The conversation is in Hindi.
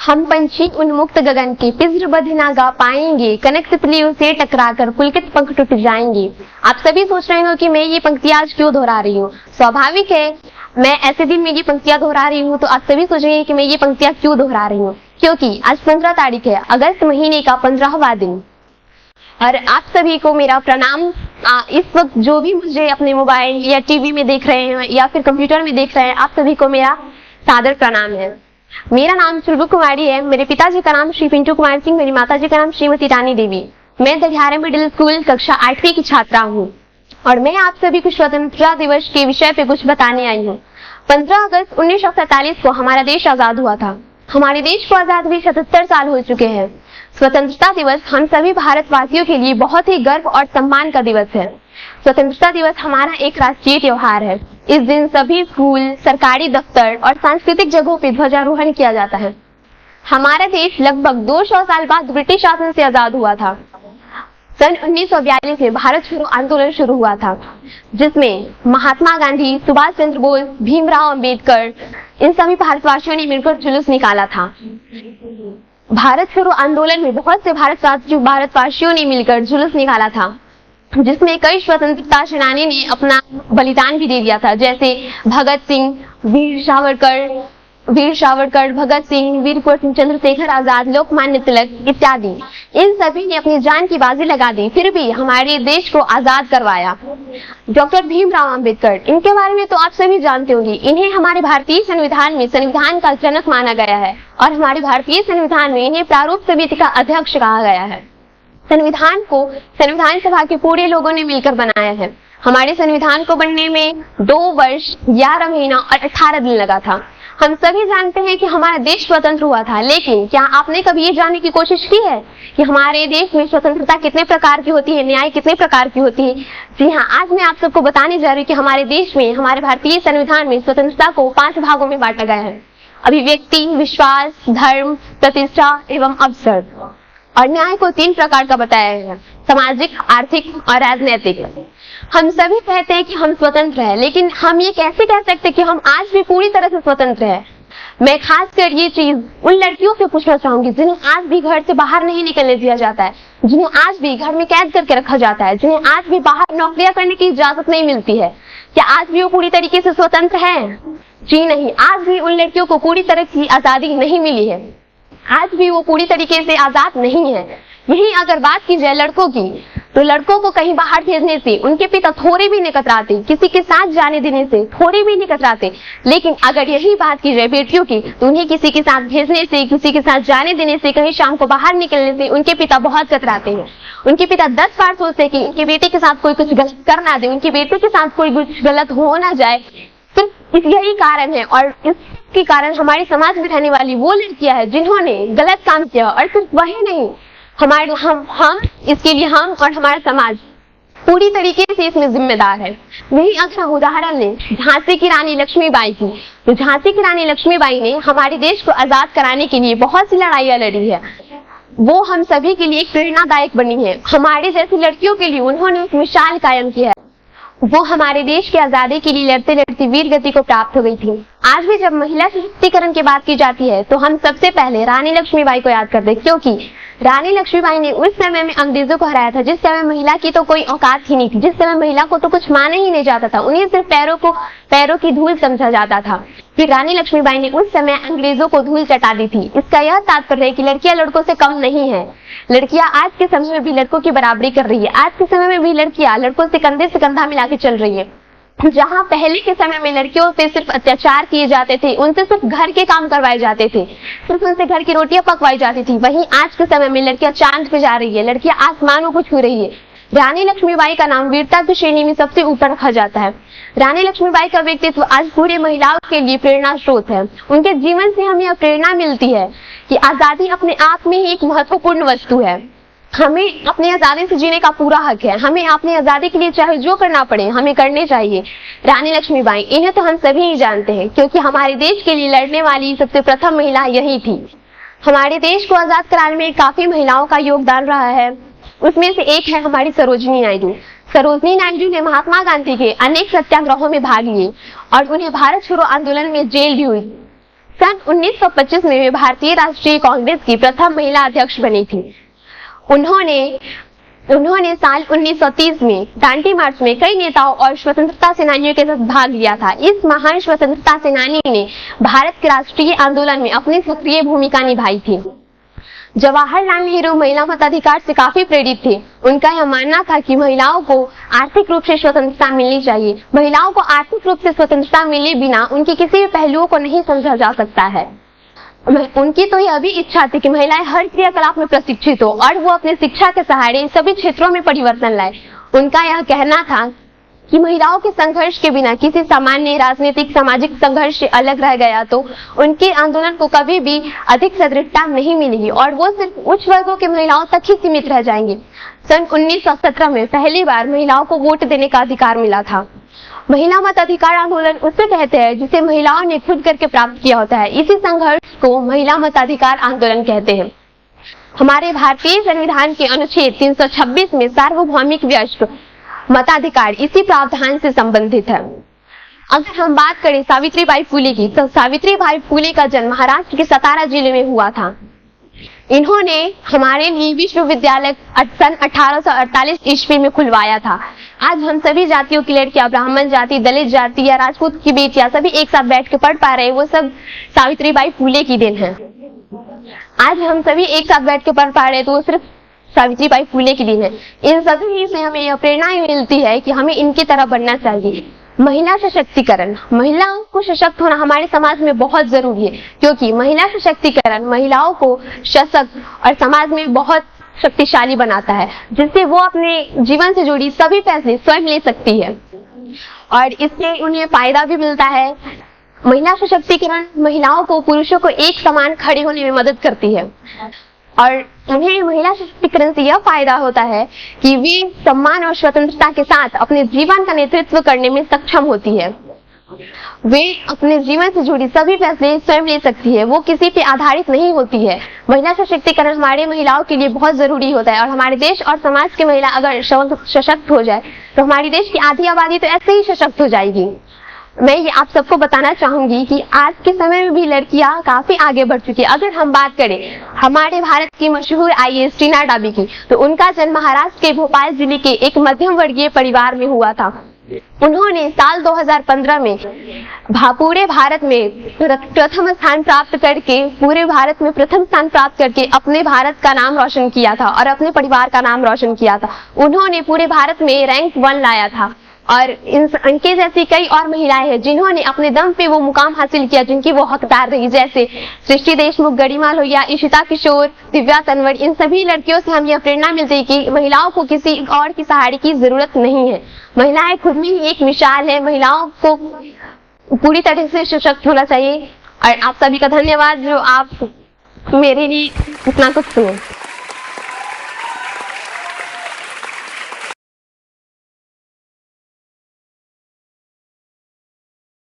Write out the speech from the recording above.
हम पंछी उन्मुक्त गगन के पिज्रबद्ध ना गा पाएंगे, कनक तितलियों से टकराकर पुलकित पंख टूट जाएंगे। आप सभी सोच रहे हो कि मैं ये पंक्तियां आज क्यों दोहरा रही हूँ। स्वाभाविक है, मैं ऐसे दिन में ये पंक्तियां दोहरा रही हूँ तो आप सभी सोचेंगे कि मैं ये पंक्तियां क्यों दोहरा रही हूँ, क्योंकि आज 15 तारीख है, अगस्त महीने का 15वां दिन। और आप सभी को मेरा प्रणाम। इस वक्त जो भी मुझे अपने मोबाइल या टीवी में देख रहे हैं या फिर कंप्यूटर में देख रहे हैं, आप सभी को मेरा सादर प्रणाम है। मेरा नाम सुरभु कुमारी है। मेरे पिताजी का नाम श्री पिंटू कुमार सिंह, मेरी माताजी का नाम श्रीमती रानी देवी। मैं दरियारे मिडिल स्कूल कक्षा 8वीं की छात्रा हूँ और मैं आप सभी को स्वतंत्रता दिवस के विषय पे कुछ बताने आई हूँ। 15 अगस्त 1947 को हमारा देश आजाद हुआ था। हमारे देश को आजाद हुए 77 साल हो चुके हैं। स्वतंत्रता दिवस हम सभी भारतवासियों के लिए बहुत ही गर्व और सम्मान का दिवस है। स्वतंत्रता दिवस हमारा एक राष्ट्रीय त्योहार है। इस दिन सभी स्कूल, सरकारी दफ्तर और सांस्कृतिक जगहों पर ध्वजारोहण किया जाता है। हमारा देश लगभग 200 साल बाद ब्रिटिश शासन से आजाद हुआ था। सन 1942 में भारत छोड़ो आंदोलन शुरू हुआ था, जिसमें महात्मा गांधी, सुभाष चंद्र बोस, भीमराव अंबेडकर, इन सभी भारतवासियों ने मिलकर जुलूस निकाला था। भारत छोड़ो आंदोलन में बहुत से भारतवासियों ने मिलकर जुलूस निकाला था, जिसमें कई स्वतंत्रता सेनानी ने अपना बलिदान भी दे दिया था, जैसे भगत सिंह, वीर सावरकर, भगत सिंह, वीर कुंवर सिंह, चंद्रशेखर आजाद, लोकमान्य तिलक इत्यादि। इन सभी ने अपनी जान की बाजी लगा दी, फिर भी हमारे देश को आजाद करवाया। डॉक्टर भीमराव अंबेडकर, इनके बारे में तो आप सभी जानते होंगे। इन्हें हमारे भारतीय संविधान में संविधान का जनक माना गया है और हमारे भारतीय संविधान में इन्हें प्रारूप समिति का अध्यक्ष कहा गया है। संविधान को संविधान सभा के पूरे लोगों ने मिलकर बनाया है। हमारे संविधान को बनने में 2 वर्ष 11 महीना और 18 दिन लगा था। हम सभी जानते हैं कि हमारा देश स्वतंत्र हुआ था, लेकिन क्या आपने कभी ये जानने की कोशिश की है कि हमारे देश में स्वतंत्रता कितने प्रकार की होती है, न्याय कितने प्रकार की होती है? जी हाँ, आज मैं आप सबको बताने जा रही हूँ कि हमारे देश में, हमारे भारतीय संविधान में स्वतंत्रता को 5 भागों में बांटा गया है। अभिव्यक्ति, विश्वास, धर्म, प्रतिष्ठा एवं अवसर। और न्याय को 3 प्रकार का बताया है, सामाजिक, आर्थिक और राजनीतिक। हम सभी कहते हैं कि हम स्वतंत्र हैं, लेकिन हम ये कैसे कह सकते हैं कि हम आज भी पूरी तरह से स्वतंत्र हैं? मैं खासकर ये चीज उन लड़कियों से पूछना चाहूंगी जिन्हें आज भी घर से बाहर नहीं निकलने दिया जाता है, जिन्हें आज भी घर में कैद करके रखा जाता है, जिन्हें आज भी बाहर नौकरियां करने की इजाजत नहीं मिलती है। क्या आज भी वो पूरी तरीके से स्वतंत्र है? जी नहीं, आज भी उन लड़कियों को पूरी तरह की आजादी नहीं मिली है। आज भी वो पूरी तरीके से आजाद नहीं है। यही अगर बात की जाए लड़कों की, तो लड़कों को कहीं बाहर भेजने से उनके पिता थोड़ी भी नहीं कतराते, किसी के साथ जाने देने से थोड़ी भी नहीं कतराते। लेकिन अगर यही बात की जाए बेटियों की, तो उन्हें किसी के साथ भेजने से, किसी के साथ जाने देने से, कहीं शाम को बाहर निकलने से उनके पिता बहुत कतराते हैं। उनके पिता 10 बार सोचते हैं कि उनके बेटे के साथ कोई कुछ गलत कर ना दे, उनके बेटे के साथ कोई कुछ गलत हो ना जाए। तो यही कारण है, और इसके कारण हमारे समाज में रहने वाली वो लड़कियां हैं जिन्होंने गलत काम किया। और सिर्फ वही नहीं, हम इसके लिए हम और हमारा समाज पूरी तरीके से इसमें जिम्मेदार है। यही अक्सर उदाहरण ले झांसी की रानी लक्ष्मीबाई की। तो झांसी की रानी लक्ष्मीबाई ने हमारे देश को आजाद कराने के लिए बहुत सी लड़ाइयां लड़ी है। वो हम सभी के लिए एक प्रेरणादायक बनी है। हमारे जैसी लड़कियों के लिए उन्होंने एक मिसाल कायम किया है। वो हमारे देश की आजादी के लिए लड़ते लड़ते वीर गति को प्राप्त हो गई थी। आज भी जब महिला सशक्तिकरण की बात की जाती है तो हम सबसे पहले रानी लक्ष्मीबाई को याद करते हैं, क्योंकि रानी लक्ष्मीबाई ने उस समय में अंग्रेजों को हराया था, जिस समय महिला की तो कोई औकात ही नहीं थी, जिस समय महिला को तो कुछ माने ही नहीं जाता था, उन्हें सिर्फ पैरों की धूल समझा जाता था। फिर रानी लक्ष्मीबाई ने उस समय अंग्रेजों को धूल चटा दी थी। इसका यह तात्पर्य है कि लड़कियां लड़कों से कम नहीं है। लड़कियां आज के समय में भी लड़कों की बराबरी कर रही है। आज के समय में भी लड़कियां लड़कों से कंधे से कंधा मिला के चल रही है। जहाँ पहले के समय में लड़कियों पे सिर्फ अत्याचार किए जाते थे, उनसे सिर्फ घर के काम करवाए जाते थे, सिर्फ उनसे घर की रोटियां पकवाई जाती थी, वहीं आज के समय में लड़कियां चांद पे जा रही है, लड़कियां आसमानों को छू रही है। रानी लक्ष्मीबाई का नाम वीरता की श्रेणी में सबसे ऊपर रखा जाता है। रानी लक्ष्मीबाई का व्यक्तित्व आज पूरे महिलाओं के लिए प्रेरणा स्रोत है। उनके जीवन से हमें यह प्रेरणा मिलती है कि आजादी अपने आप में ही एक महत्वपूर्ण वस्तु है। हमें अपनी आजादी से जीने का पूरा हक है। हमें अपनी आजादी के लिए चाहे जो करना पड़े हमें करने चाहिए। रानी लक्ष्मीबाई, इन्हें तो हम सभी ही जानते हैं, क्योंकि हमारे देश के लिए लड़ने वाली सबसे प्रथम महिला यही थी। हमारे देश को आजाद कराने में काफी महिलाओं का योगदान रहा है। उसमें से एक है हमारी सरोजिनी नायडू। सरोजिनी नायडू ने महात्मा गांधी के अनेक सत्याग्रहों में भाग लिए और उन्हें भारत छोड़ो आंदोलन में जेल भी हुई। सन 1925 में वे भारतीय राष्ट्रीय कांग्रेस की प्रथम महिला अध्यक्ष बनी थी। उन्होंने साल 1930 में दांडी मार्च में कई नेताओं और स्वतंत्रता सेनानियों के साथ भाग लिया था। इस महान स्वतंत्रता सेनानी ने भारत के राष्ट्रीय आंदोलन में अपनी सक्रिय भूमिका निभाई थी। जवाहरलाल नेहरू महिला मताधिकार से काफी प्रेरित थे। उनका यह मानना था कि महिलाओं को आर्थिक रूप से स्वतंत्रता मिलनी चाहिए। महिलाओं को आर्थिक रूप से स्वतंत्रता मिले बिना उनके किसी भी पहलुओं को नहीं समझा जा सकता है। उनकी तो यह भी इच्छा थी कि महिलाएं हर क्रियाकलाप में प्रशिक्षित हो और वो अपने शिक्षा के सहारे सभी क्षेत्रों में परिवर्तन लाए। उनका यह कहना था कि महिलाओं के संघर्ष के बिना किसी सामान्य राजनीतिक सामाजिक संघर्ष से अलग रह गया तो उनके आंदोलन को कभी भी अधिक सदृढ़ता नहीं मिलेगी और वो सिर्फ उच्च वर्गों की महिलाओं तक ही सीमित रह जाएंगे। सन 1917 में पहली बार महिलाओं को वोट देने का अधिकार मिला था। महिला मत अधिकार आंदोलन उसे कहते हैं जिसे महिलाओं ने खुद करके प्राप्त किया होता है। इसी संघर्ष को महिला मताधिकार आंदोलन कहते हैं। हमारे भारतीय संविधान के अनुच्छेद 326 में सार्वभौमिक वयस्क मताधिकार इसी प्रावधान से संबंधित है। अगर हम बात करें सावित्रीबाई फुले की, तो सावित्रीबाई फुले का जन्म महाराष्ट्र के सतारा जिले में हुआ था। इन्होंने हमारे लिए विश्वविद्यालय सन 1848 ईस्वी में खुलवाया था। आज हम सभी जातियों की लड़कियां, ब्राह्मण जाति, दलित जाति या राजपूत की बेटियां सभी एक साथ बैठ के पढ़ पा रहे हैं, वो सब सावित्रीबाई फुले की देन है। आज हम सभी एक साथ बैठ के पढ़ पा रहे हैं तो वो सिर्फ सावित्रीबाई फुले की देन है। इन सभी से हमें यह प्रेरणा मिलती है कि हमें इनकी तरह बनना चाहिए। महिला सशक्तिकरण, महिलाओं को सशक्त होना हमारे समाज में बहुत जरूरी है, क्योंकि महिला सशक्तिकरण महिलाओं को सशक्त और समाज में बहुत शक्तिशाली बनाता है, जिससे वो अपने जीवन से जुड़ी सभी फैसले स्वयं ले सकती है और इससे उन्हें फायदा भी मिलता है। महिला सशक्तिकरण महिलाओं को पुरुषों को एक समान खड़े होने में मदद करती है और उन्हें महिला सशक्तिकरण से यह फायदा होता है कि वे सम्मान और स्वतंत्रता के साथ अपने जीवन का नेतृत्व करने में सक्षम होती है। वे अपने जीवन से जुड़ी सभी फैसले स्वयं ले सकती है, वो किसी पे आधारित नहीं होती है। महिला सशक्तिकरण हमारे महिलाओं के लिए बहुत जरूरी होता है और हमारे देश और समाज की महिला अगर सशक्त हो जाए तो हमारे देश की आधी आबादी तो ऐसे ही सशक्त हो जाएगी। मैं ये आप सबको बताना चाहूंगी कि आज के समय में भी लड़कियां काफी आगे बढ़ चुकी है। अगर हम बात करें हमारे भारत की मशहूर IAS टीना डाबी की, तो उनका जन्म महाराष्ट्र के भोपाल जिले के एक मध्यम वर्गीय परिवार में हुआ था। उन्होंने साल 2015 में पूरे भारत में प्रथम स्थान प्राप्त करके अपने भारत का नाम रोशन किया था और अपने परिवार का नाम रोशन किया था। उन्होंने पूरे भारत में रैंक 1 लाया था और इनके जैसी कई और महिलाएं हैं जिन्होंने अपने दम पे वो मुकाम हासिल किया जिनकी वो हकदार रही, जैसे सृष्टि देशमुख, गरिमा लोहिया, इशिता किशोर, दिव्या तन्वर। इन सभी लड़कियों से हम यह प्रेरणा मिलती है कि महिलाओं को किसी और की सहारे की जरूरत नहीं है। महिलाएं खुद में ही एक मिसाल है। महिलाओं को पूरी तरह से सशक्त होना चाहिए और आप सभी का धन्यवाद जो आप मेरे लिए इतना कुछ सुने।